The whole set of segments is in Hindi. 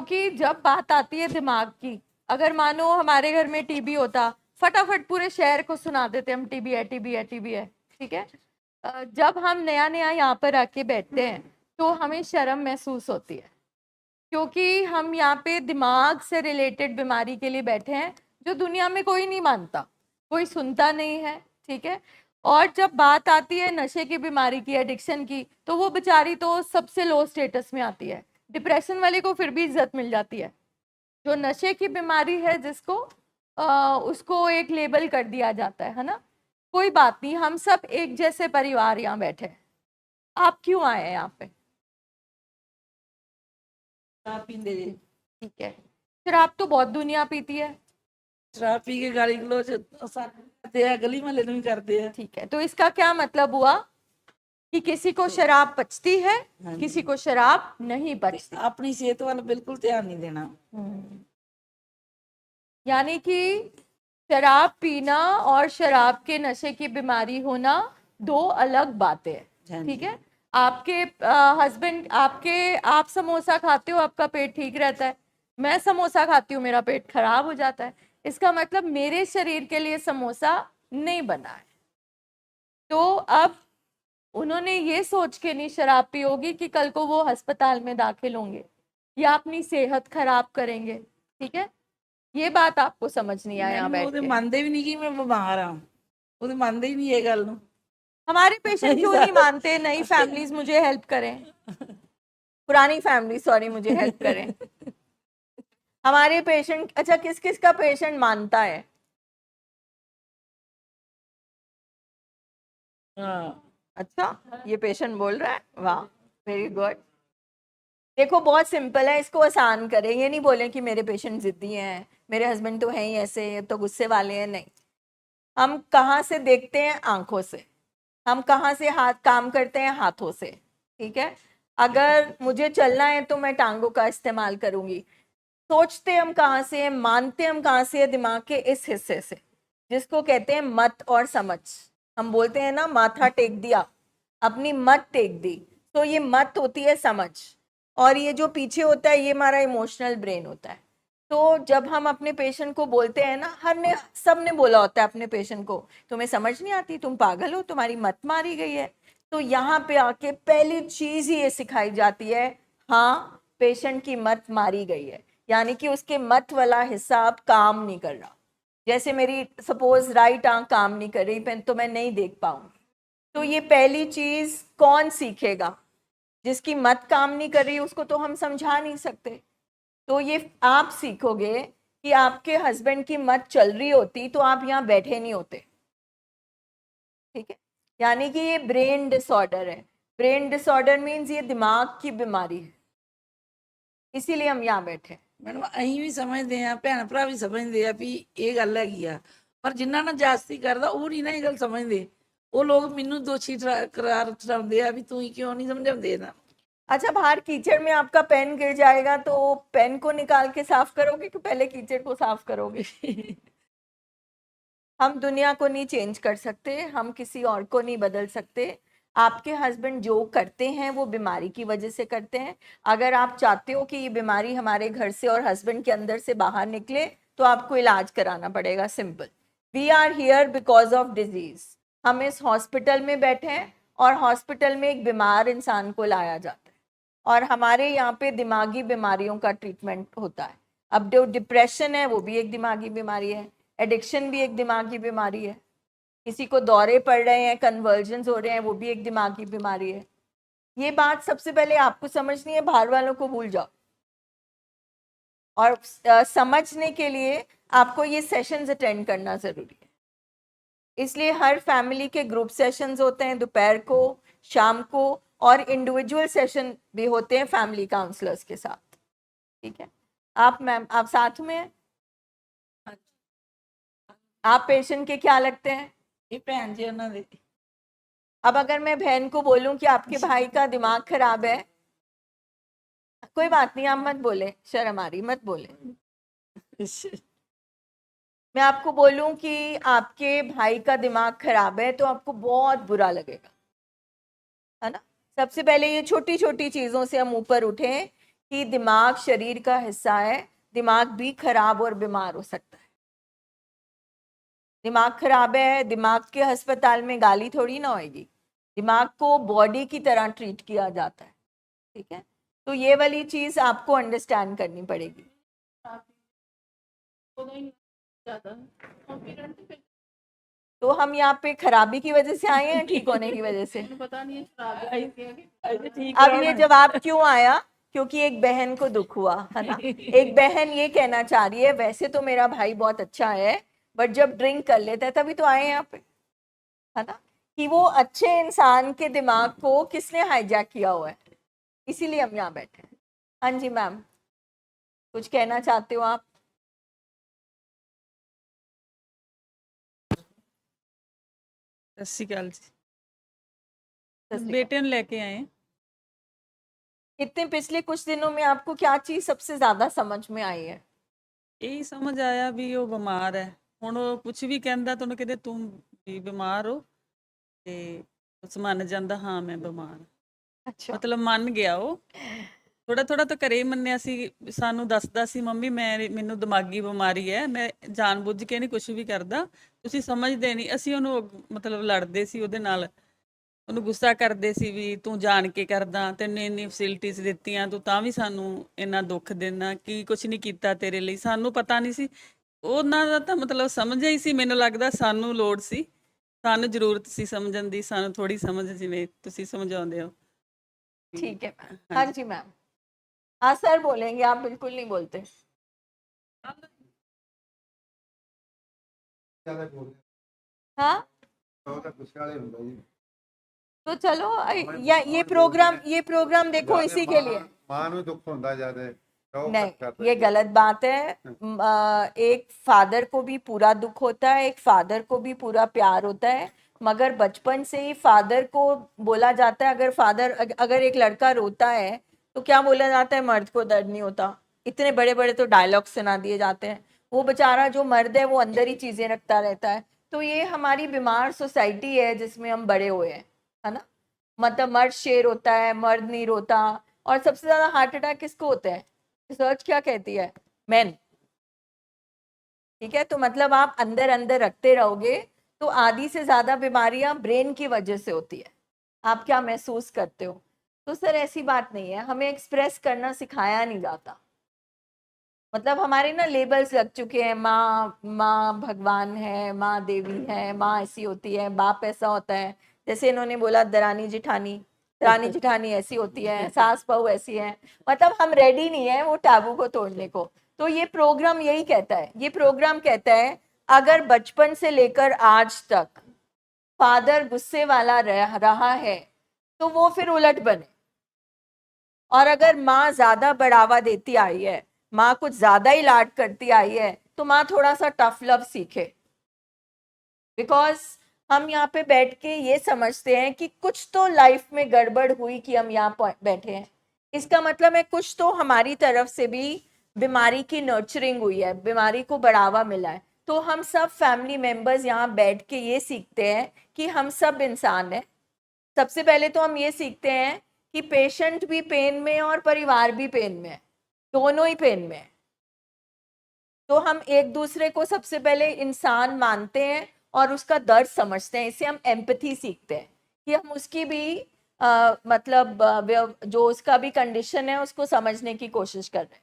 क्योंकि जब बात आती है दिमाग की, अगर मानो हमारे घर में टीबी होता, फटाफट पूरे शहर को सुना देते हम टीबी है, टीबी है, टीबी है, ठीक है। जब हम नया नया यहाँ पर आके बैठते हैं तो हमें शर्म महसूस होती है, क्योंकि हम यहाँ पे दिमाग से रिलेटेड बीमारी के लिए बैठे हैं जो दुनिया में कोई नहीं मानता, कोई सुनता नहीं है, ठीक है। और जब बात आती है नशे की बीमारी की, एडिक्शन की, तो वो बेचारी तो सबसे लो स्टेटस में आती है। डिप्रेशन वाले को फिर भी इज्जत मिल जाती है, जो नशे की बीमारी है जिसको उसको एक लेबल कर दिया जाता है ना। कोई बात नहीं, हम सब एक जैसे परिवार यहाँ बैठे हैं। आप क्यों आए हैं यहाँ पे? शराब पींदे जी। ठीक है, शराब तो बहुत दुनिया पीती है। शराब पी के गाली गलोच करते हैं, गली मोहल्ले में भी करते हैं। ठीक है, तो इसका क्या मतलब हुआ कि किसी को शराब पचती है, किसी को शराब नहीं पचती। अपनी सेहत वाला बिल्कुल ध्यान नहीं देना। यानी कि शराब पीना और शराब के नशे की बीमारी होना दो अलग बातें हैं, ठीक है। आपके हस्बैंड आप समोसा खाते हो, आपका पेट ठीक रहता है। मैं समोसा खाती हूँ, मेरा पेट खराब हो जाता है। इसका मतलब मेरे शरीर के लिए समोसा नहीं बना है। तो अब उन्होंने ये सोच के नहीं शराब पी होगी कि कल को वो अस्पताल में दाखिल होंगे या अपनी सेहत खराब करेंगे, ठीक है। ये बात आपको समझ नहीं आया यहाँ बैठ के। मानते भी नहीं कि मैं बीमार हाँ, वो मानते ही नहीं ये गल। हमारे पेशेंट क्यों नहीं मानते? नई फैमिलीज मुझे हेल्प करें, पुरानी फैमिली सॉरी मुझे हेल्प करें। हमारे पेशेंट, अच्छा किस किस का पेशेंट मानता है? अच्छा, ये पेशेंट बोल रहा है, वाह वेरी गुड। देखो बहुत सिंपल है, इसको आसान करें। ये नहीं बोलें कि मेरे पेशेंट जिद्दी हैं, मेरे हस्बैंड तो हैं ही ऐसे, तो गुस्से वाले हैं, नहीं। हम कहाँ से देखते हैं? आंखों से। हम कहाँ से हाथ काम करते हैं? हाथों से, ठीक है। अगर मुझे चलना है तो मैं टांगों का इस्तेमाल करूंगी। सोचते हम कहाँ से हैं, मानते हम कहाँ से है? दिमाग के इस हिस्से से, जिसको कहते हैं मत और समझ। हम बोलते हैं ना, माथा टेक दिया, अपनी मत टेक दी, तो ये मत होती है समझ, और ये जो पीछे होता है ये हमारा इमोशनल ब्रेन होता है। तो जब हम अपने पेशेंट को बोलते हैं ना, सब ने बोला होता है अपने पेशेंट को, तुम्हें समझ नहीं आती, तुम पागल हो, तुम्हारी मत मारी गई है। तो यहाँ पे आके पहली चीज ही ये सिखाई जाती है, हाँ पेशेंट की मत मारी गई है, यानी कि उसके मत वाला हिस्सा अब काम नहीं कर रहा। जैसे मेरी सपोज राइट आंख काम नहीं कर रही तो मैं नहीं देख पाऊंगी। तो ये पहली चीज कौन सीखेगा? जिसकी मत काम नहीं कर रही, उसको तो हम समझा नहीं सकते। तो ये आप सीखोगे कि आपके हस्बैंड की मत चल रही होती तो आप यहाँ बैठे नहीं होते, ठीक है। यानी कि ये ब्रेन डिसऑर्डर है। ब्रेन डिसऑर्डर मीन्स ये दिमाग की बीमारी है, इसीलिए हम यहाँ बैठे। मैडम अं भी समझते हैं, भैन भरा भी समझते हैं भी ये गल हैगी आ, पर जिन्ना ना जास्ती करता वो नहीं ना ये गल समझते। वो लोग मैनू दोषी करार ठहराते हैं भी तू ही क्यों नहीं समझाते ना। अच्छा, बाहर कीचड़ में आपका पेन गिर जाएगा तो पेन को निकाल के साफ करोगे कि पहले कीचड़ को साफ करोगे? हम दुनिया को नहीं चेंज कर सकते, हम किसी और को नहीं बदल सकते। आपके हस्बैंड जो करते हैं वो बीमारी की वजह से करते हैं। अगर आप चाहते हो कि ये बीमारी हमारे घर से और हस्बैंड के अंदर से बाहर निकले तो आपको इलाज कराना पड़ेगा, simple. We are here because of disease. हम इस हॉस्पिटल में बैठे हैं और हॉस्पिटल में एक बीमार इंसान को लाया जाता है, और हमारे यहाँ पे दिमागी बीमारियों का ट्रीटमेंट होता है। अब जो डिप्रेशन है वो भी एक दिमागी बीमारी है, एडिक्शन भी एक दिमागी बीमारी है, किसी को दौरे पड़ रहे हैं, कन्वर्जन्स हो रहे हैं, वो भी एक दिमागी बीमारी है। ये बात सबसे पहले आपको समझनी है, बाहर वालों को भूल जाओ। और समझने के लिए आपको ये सेशंस अटेंड करना जरूरी है। इसलिए हर फैमिली के ग्रुप सेशंस होते हैं दोपहर को, शाम को, और इंडिविजुअल सेशन भी होते हैं फैमिली काउंसलर्स के साथ, ठीक है। आप मैम, आप साथ में हैं? आप पेशेंट के क्या लगते हैं? ये भैन जी उन्होंने। अब अगर मैं बहन को बोलूं कि आपके भाई का दिमाग खराब है, कोई बात नहीं, आप मत बोले, शर्म आ रही, मत बोले। मैं आपको बोलूं कि आपके भाई का दिमाग खराब है तो आपको बहुत बुरा लगेगा, है ना। सबसे पहले ये छोटी छोटी चीजों से हम ऊपर उठें कि दिमाग शरीर का हिस्सा है, दिमाग भी खराब और बीमार हो सकता है। दिमाग खराब है, दिमाग के अस्पताल में गाली थोड़ी ना होगी, दिमाग को बॉडी की तरह ट्रीट किया जाता है, ठीक है। तो ये वाली चीज आपको अंडरस्टैंड करनी पड़ेगी। तो हम यहाँ पे खराबी की वजह से आए हैं, ठीक होने की वजह से? पता नहीं ठीक अब ये जवाब क्यों आया? क्योंकि एक बहन को दुख हुआ, है ना। एक बहन ये कहना चाह रही है वैसे तो मेरा भाई बहुत अच्छा है, बट जब ड्रिंक कर लेता है तभी तो आए यहाँ पे, है ना। कि वो अच्छे इंसान के दिमाग को किसने हाईजैक किया हुआ है, इसीलिए हम यहाँ बैठे हैं। हाँ जी मैम, कुछ कहना चाहते हो आप? सत श्री अकाल जी। सत श्री बेटे ਨੂੰ ਲੈ ਕੇ ਆਏ। इतने पिछले कुछ दिनों में आपको क्या चीज सबसे ज्यादा समझ में आई है? ਇਹੀ ਸਮਝ ਆਇਆ ਵੀ ਉਹ ਬਿਮਾਰ ਹੈ। ਹੁਣ ਉਹ ਕੁਝ ਵੀ ਕਹਿੰਦਾ ਤਾਂ ਉਹਨੂੰ ਕਹਿੰਦੇ ਤੂੰ ਵੀ ਬਿਮਾਰ ਹੋ ਤੇ ਉਸ ਮੰਨ ਜਾਂਦਾ ਹਾਂ ਮੈਂ ਬਿਮਾਰ ਹਾਂ। अच्छा, ਮਤਲਬ ਮੰਨ ਗਿਆ ਉਹ। ਥੋੜਾ ਥੋੜਾ ਤਾਂ ਘਰੇ ਹੀ ਮੰਨਿਆ ਸੀ, ਸਾਨੂੰ ਦੱਸਦਾ ਸੀ ਮੰਮੀ ਮੈਨੂੰ ਦਿਮਾਗੀ ਬਿਮਾਰੀ ਹੈ, ਮੈਂ ਜਾਣਬੁੱਝ ਕੇ ਨਹੀਂ ਕੁਝ ਵੀ ਕਰਦਾ, ਤੁਸੀਂ ਸਮਝਦੇ ਨਹੀਂ। ਅਸੀਂ ਉਹਨੂੰ ਮਤਲਬ ਲੜਦੇ ਸੀ ਉਹਦੇ ਨਾਲ, ਉਹਨੂੰ ਗੁੱਸਾ ਕਰਦੇ ਸੀ ਵੀ ਤੂੰ ਜਾਣ ਕੇ ਕਰਦਾ, ਤੈਨੂੰ ਇੰਨੀ ਫੈਸਿਲਿਟੀਜ਼ ਦਿੱਤੀਆਂ ਤੂੰ ਤਾਂ ਵੀ ਸਾਨੂੰ ਇੰਨਾ ਦੁੱਖ ਦੇਣਾ, ਕੀ ਕੁਝ ਨਹੀਂ ਕੀਤਾ ਤੇਰੇ ਲਈ। ਸਾਨੂੰ ਪਤਾ ਨਹੀਂ ਸੀ ਉਹਨਾਂ ਦਾ, ਤਾਂ ਮਤਲਬ ਸਮਝਿਆ ਹੀ ਸੀ। ਮੈਨੂੰ ਲੱਗਦਾ ਸਾਨੂੰ ਲੋੜ ਸੀ, ਸਾਨੂੰ ਜ਼ਰੂਰਤ ਸੀ ਸਮਝਣ ਦੀ, ਸਾਨੂੰ ਥੋੜੀ ਸਮਝ ਜਿਵੇਂ ਤੁਸੀਂ ਸਮਝਾਉਂਦੇ ਹੋ। ठीक है मैम। हाँ जी मैम। हाँ सर बोलेंगे, आप बिल्कुल नहीं बोलते। हाँ तो चलो, या ये प्रोग्राम देखो इसी के लिए। मां ਨੂੰ ਦੁੱਖ ਹੁੰਦਾ ਜ਼ਿਆਦਾ, नहीं, ये गलत बात है। एक फादर को भी पूरा दुख होता है, एक फादर को भी पूरा प्यार होता है, मगर बचपन से ही फादर को बोला जाता है, अगर एक लड़का रोता है तो क्या बोला जाता है? मर्द को दर्द नहीं होता। इतने बड़े बड़े तो डायलॉग सुना दिए जाते हैं। वो बेचारा जो मर्द है वो अंदर ही चीजें रखता रहता है। तो ये हमारी बीमार सोसाइटी है जिसमें हम बड़े हुए हैं, है ना। मतलब मर्द शेर होता है, मर्द नहीं रोता। और सबसे ज्यादा हार्ट अटैक किसको होता है? रिसर्च क्या कहती है? मेन। ठीक है, तो मतलब आप अंदर अंदर रखते रहोगे तो आधी से ज्यादा बीमारियां ब्रेन की वजह से होती है। आप क्या महसूस करते हो? तो सर ऐसी बात नहीं है, हमें एक्सप्रेस करना सिखाया नहीं जाता। मतलब हमारे ना लेबल्स लग चुके हैं, माँ माँ भगवान है, माँ देवी है, माँ ऐसी होती है, बाप ऐसा होता है। जैसे इन्होंने बोला दरानी जिठानी ऐसी होती है, सास बहू ऐसी है। मतलब हम रेडी नहीं है वो टैबू को तोड़ने को। तो ये प्रोग्राम यही कहता है, ये प्रोग्राम कहता है अगर बचपन से लेकर आज तक फादर गुस्से वाला रहा है तो वो फिर उलट बने। और अगर माँ ज्यादा बढ़ावा देती आई है, माँ कुछ ज्यादा ही लाड करती आई है, तो माँ थोड़ा सा टफ लव सीखे। बिकॉज हम यहाँ पे बैठ के ये समझते हैं कि कुछ तो लाइफ में गड़बड़ हुई कि हम यहाँ बैठे हैं। इसका मतलब है कुछ तो हमारी तरफ से भी बीमारी की नर्चरिंग हुई है, बीमारी को बढ़ावा मिला है। तो हम सब फैमिली मेंबर्स यहाँ बैठ के ये सीखते हैं कि हम सब इंसान हैं। सबसे पहले तो हम ये सीखते हैं कि पेशेंट भी पेन में और परिवार भी पेन में है, दोनों ही पेन में है। तो हम एक दूसरे को सबसे पहले इंसान मानते हैं और उसका दर्द समझते हैं। इससे हम एम्पैथी सीखते हैं कि हम उसकी भी जो उसका भी कंडीशन है उसको समझने की कोशिश कर रहे हैं,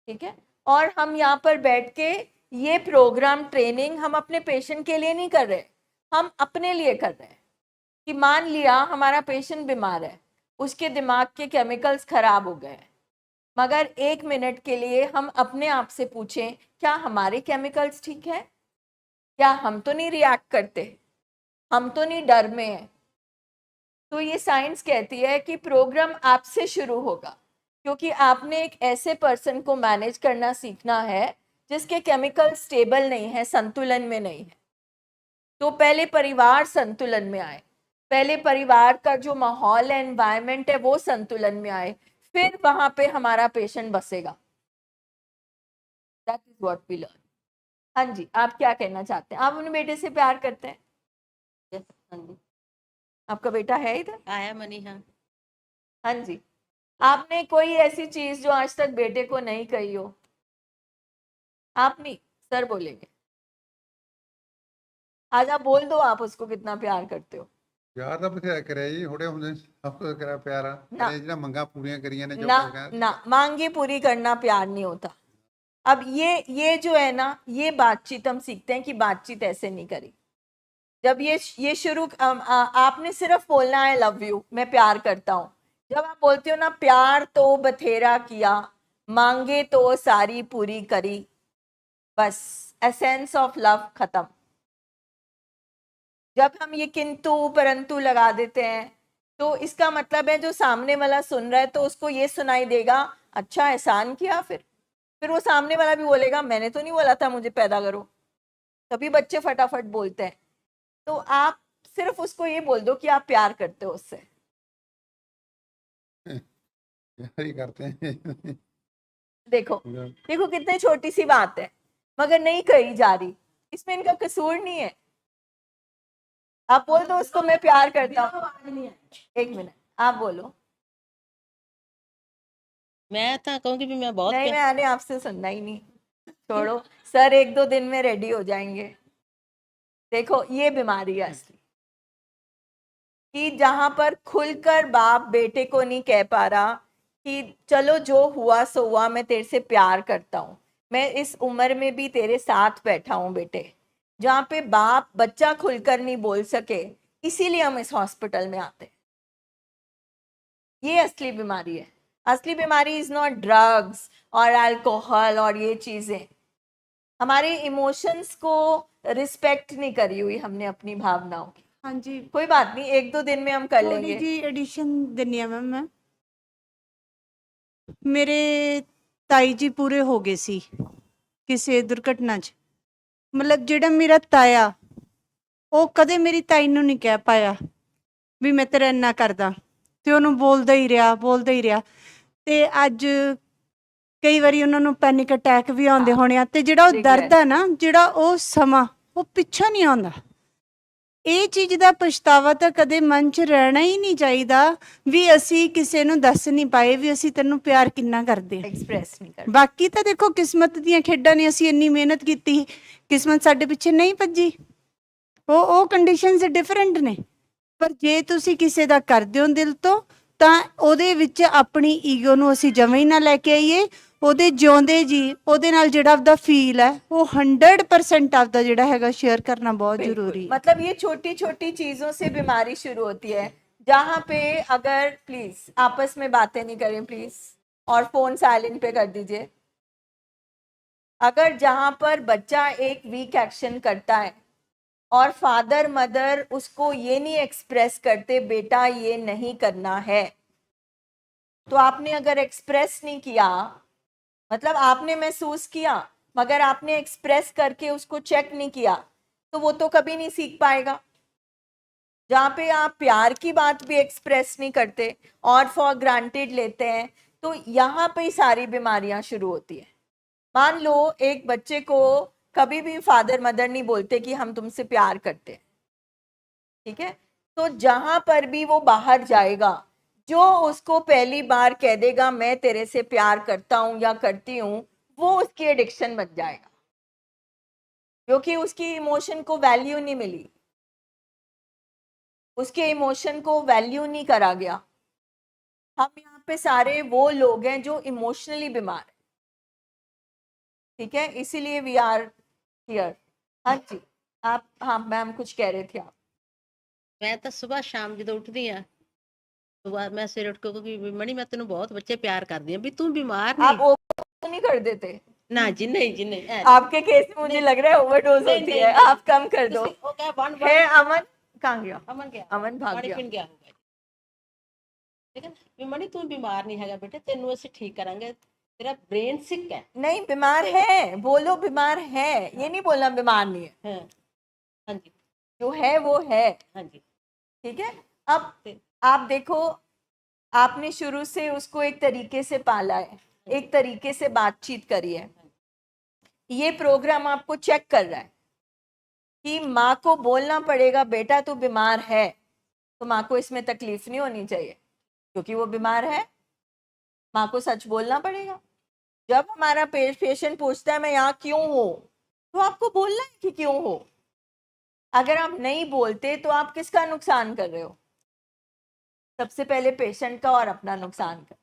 ठीक है। और हम यहाँ पर बैठ के ये प्रोग्राम ट्रेनिंग हम अपने पेशेंट के लिए नहीं कर रहे, हम अपने लिए कर रहे हैं। कि मान लिया हमारा पेशेंट बीमार है, उसके दिमाग के केमिकल्स खराब हो गए, मगर 1 मिनट के लिए हम अपने आप से पूछें क्या हमारे केमिकल्स ठीक है? क्या हम तो नहीं रिएक्ट करते? हम तो नहीं डर में हैं? तो ये साइंस कहती है कि प्रोग्राम आपसे शुरू होगा, क्योंकि आपने एक ऐसे पर्सन को मैनेज करना सीखना है जिसके केमिकल स्टेबल नहीं है, संतुलन में नहीं है। तो पहले परिवार संतुलन में आए, पहले परिवार का जो माहौल है, एनवायरनमेंट है, वो संतुलन में आए, फिर वहां पे हमारा पेशेंट बसेगा। That is what we learn. हाँ जी, आप क्या कहना चाहते हैं? आप अपने बेटे से प्यार करते हैं? यस, हाँ जी। आपका बेटा है इधर? आया मनी, हाँ। हाँ जी, आपने कोई ऐसी चीज जो आज तक बेटे को नहीं कही हो? आप नहीं, सर बोलेंगे। आज आप बोल दो आप उसको कितना प्यार करते हो। ਪਿਆਰ ਤਾਂ ਬਥੇਰਾ ਕਰਿਆ ਜੀ, ਹੁਣੇ ਹੁੰਦੇ ਸਭ ਕੁਝ ਕਰਿਆ ਪਿਆਰਾ, ਨਾ। ਕਦੇ ਜਿਹੜਾ ਮੰਗਾਂ ਪੂਰੀਆਂ ਕਰੀਆਂ ਨੇ, ਜੋ ना ਕੁਝ ਕਹਿੰਦਾ ना, मांगे पूरी करना प्यार नहीं होता। अब ये जो है ना, ये बातचीत हम सीखते हैं कि बातचीत ऐसे नहीं करी। जब ये शुरू आपने सिर्फ बोलना है लव यू, मैं प्यार करता हूँ। जब आप बोलते हो ना प्यार तो बथेरा किया, मांगे तो सारी पूरी करी, बस एसेंस ऑफ लव खत्म। जब हम ये किंतु परंतु लगा देते हैं तो इसका मतलब है जो सामने वाला सुन रहा है तो उसको ये सुनाई देगा, अच्छा एहसान किया। फिर वो सामने वाला भी बोलेगा मैंने तो नहीं बोला था मुझे पैदा करो। तभी बच्चे फटाफट बोलते हैं। तो आप सिर्फ उसको ये बोल दो कि आप प्यार करते हो उससे। ਪਿਆਰ ਹੀ करते हैं। देखो देखो कितनी छोटी सी बात है मगर नहीं कही जा रही, इसमें इनका कसूर नहीं है। आप बोल दो उसको मैं प्यार करता हूँ। एक मिनट आप बोलो। मैं तो कहूंगी भी मैं बहुत नहीं, मैंने आपसे सुनना ही नहीं, छोड़ो। सर 1-2 दिन में रेडी हो जाएंगे। देखो ये बीमारी है असली, कि जहां पर खुलकर बाप बेटे को नहीं कह पा रहा कि चलो जो हुआ सो हुआ, मैं तेरे से प्यार करता हूँ, मैं इस उम्र में भी तेरे साथ बैठा हूँ बेटे। जहाँ पे बाप बच्चा खुलकर नहीं बोल सके, इसीलिए हम इस हॉस्पिटल में आते हैं। ये असली बीमारी है। असली बीमारी इज नॉट ड्रग्स और अल्कोहल और ये चीजें। हमारे इमोशंस को रिस्पेक्ट नहीं करी हुई हमने, अपनी भावनाओं की। हाँ जी, कोई बात नहीं, 1-2 दिन में हम कर थोड़ी लेंगे। जी एडिशन दिनी मैम मैं। ਮੇਰੇ ਤਾਈ ਜੀ ਪੂਰੇ ਹੋ ਗਏ ਸੀ ਕਿਸੇ ਦੁਰਘਟਨਾ 'ਚ। ਮਤਲਬ ਜਿਹੜਾ ਮੇਰਾ ਤਾਇਆ, ਉਹ ਕਦੇ ਮੇਰੀ ਤਾਈ ਨੂੰ ਨਹੀਂ ਕਹਿ ਪਾਇਆ ਵੀ ਮੈਂ ਤੇਰਾ ਇੰਨਾ ਕਰਦਾ, ਤੇ ਉਹਨੂੰ ਬੋਲਦਾ ਹੀ ਰਿਹਾ। ਤੇ ਅੱਜ ਕਈ ਵਾਰੀ ਉਹਨਾਂ ਨੂੰ ਪੈਨਿਕ ਅਟੈਕ ਵੀ ਆਉਂਦੇ ਹੋਣੇ ਆ, ਤੇ ਜਿਹੜਾ ਉਹ ਦਰਦ ਆ ਨਾ, ਜਿਹੜਾ ਉਹ ਸਮਾਂ, ਉਹ ਪਿੱਛੋਂ ਨਹੀਂ ਆਉਂਦਾ। ਇਹ ਚੀਜ਼ ਦਾ ਪਛਤਾਵਾ ਤਾਂ ਕਦੇ ਮਨ 'ਚ ਰਹਿਣਾ ਹੀ ਨਹੀਂ ਚਾਹੀਦਾ ਵੀ ਅਸੀਂ ਕਿਸੇ ਨੂੰ ਦੱਸ ਨਹੀਂ ਪਾਏ ਵੀ ਅਸੀਂ ਤੈਨੂੰ ਪਿਆਰ ਕਿੰਨਾ ਕਰਦੇ ਹਾਂ। एक्सप्रेस नहीं कर। ਬਾਕੀ ਤਾਂ ਦੇਖੋ ਕਿਸਮਤ ਦੀਆਂ ਖੇਡਾਂ ਨੇ, ਅਸੀਂ ਇੰਨੀ ਮਿਹਨਤ ਕੀਤੀ, ਕਿਸਮਤ ਸਾਡੇ ਪਿੱਛੇ ਨਹੀਂ ਭੱਜੀ। ਉਹ ਕੰਡੀਸ਼ਨਸ ਡਿਫਰੈਂਟ ਨੇ। ਪਰ ਜੇ ਤੁਸੀਂ ਕਿਸੇ ਦਾ ਕਰਦੇ ਹੋ ਦਿਲ ਤੋਂ, ਤਾਂ ਉਹਦੇ ਵਿੱਚ ਆਪਣੀ ਈਗੋ ਨੂੰ ਅਸੀਂ ਜਮਾਂ ਹੀ ਨਾ ਲੈ ਕੇ ਆਈਏ। ਉਹਦੇ ਜਿਉਂਦੇ ਜੀ ਉਹਦੇ ਨਾਲ ਜਿਹੜਾ ਆਪਦਾ ਫੀਲ ਹੈ ਉਹ 100% ਆਪਦਾ ਜਿਹੜਾ ਹੈਗਾ शेयर करना बहुत बिल्कुल। जरूरी है। मतलब ये छोटी छोटी चीजों से बीमारी शुरू होती है। जहाँ पे अगर प्लीज आपस में बातें नहीं करें प्लीज, और फोन साइलेंट पे कर दीजिए। अगर जहाँ पर बच्चा एक वीक एक्शन करता है और फादर मदर उसको ये नहीं एक्सप्रेस करते बेटा ये नहीं करना है, तो आपने अगर एक्सप्रेस नहीं किया, मतलब आपने महसूस किया मगर आपने एक्सप्रेस करके उसको चेक नहीं किया, तो वो तो कभी नहीं सीख पाएगा। जहाँ पे आप प्यार की बात भी एक्सप्रेस नहीं करते और फॉर ग्रांटेड लेते हैं, तो यहाँ पे ही सारी बीमारियां शुरू होती है। मान लो एक बच्चे को कभी भी फादर मदर नहीं बोलते कि हम तुमसे प्यार करते हैं, ठीक है? तो जहां पर भी वो बाहर जाएगा, जो उसको पहली बार कह देगा मैं तेरे से प्यार करता हूं या करती हूं, वो उसकी एडिक्शन बन जाएगा, क्योंकि उसकी इमोशन को वैल्यू नहीं मिली, उसके इमोशन को वैल्यू नहीं करा गया। हम यहाँ पे सारे वो लोग हैं जो इमोशनली बीमार हैं, ठीक है? इसीलिए वी आर हियर। हाँ जी, आप, हाँ मैम कुछ कह रहे थे आप। ਮੈਂ ਤਾਂ ਸਵੇਰ ਸ਼ਾਮ ਜਦੋਂ ਉੱਠਦੀ ਆ, ਸਵੇਰ ਮੈਂ ਸਵੇਰੇ ਉੱਠ ਕੇ ਕਹੂੰਗੀ ਵੀ ਮਣੀ ਮੈਂ ਤੈਨੂੰ ਬਹੁਤ ਬੱਚੇ ਪਿਆਰ ਕਰਦੀ ਆ, ਵੀ ਤੂੰ ਬਿਮਾਰ आप ਨਹੀਂ। ओवर नहीं कर देते? ਨਾ ਜੀ ਨਹੀਂ ਜੀ नहीं ऐ आपके केस में मुझे लग रहा है ओवरडोज नहीं, होती नहीं, है, नहीं। आप कम कर दो। ਤੁਸੀਂ ਉਹ ਕਹਿ ਵਨ है ਵਨ अमन कहाँ गया? ਅਮਨ ਗਿਆ, अमन भाग ਪਾਣੀ गया। ਪੀਣ ਗਿਆ ਹੋਊਗਾ ਜੀ। ਠੀਕ ਹੈ ਨਾ? ਵੀ ਮਣੀ ਤੂੰ ਬਿਮਾਰ ਨਹੀਂ ਹੈਗਾ ਬੇਟੇ, ਤੈਨੂੰ ਅਸੀਂ ਠੀਕ ਕਰਾਂਗੇ, ਤੇਰਾ ਬ੍ਰੇਨ ਸਿਕ ਹੈ। नहीं बीमार है, बोलो बीमार है, ये नहीं बोलना बीमार नहीं है। ਹਾਂ ਹਾਂਜੀ जो है वो है, ਹਾਂਜੀ ठीक है? अब आप देखो, आपने शुरू से उसको एक तरीके से पाला है, एक तरीके से बातचीत करी है। ये प्रोग्राम आपको चेक कर रहा है कि माँ को बोलना पड़ेगा बेटा तू बीमार है, तो माँ को इसमें तकलीफ नहीं होनी चाहिए क्योंकि वो बीमार है। माँ को सच बोलना पड़ेगा। जब हमारा पेशेंट पूछता है मैं यहाँ क्यों हूँ, तो आपको बोलना है कि क्यों हो। अगर आप नहीं बोलते तो आप किसका नुकसान कर रहे हो? सबसे पहले पेशेंट का और अपना नुकसान कर।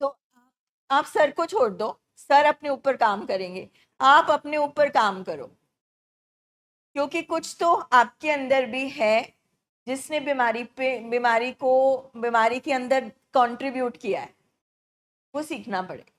तो आप सर को छोड़ दो, सर अपने ऊपर काम करेंगे, आप अपने ऊपर काम करो, क्योंकि कुछ तो आपके अंदर भी है जिसने बीमारी के अंदर कंट्रीब्यूट किया है, वो सीखना पड़ेगा।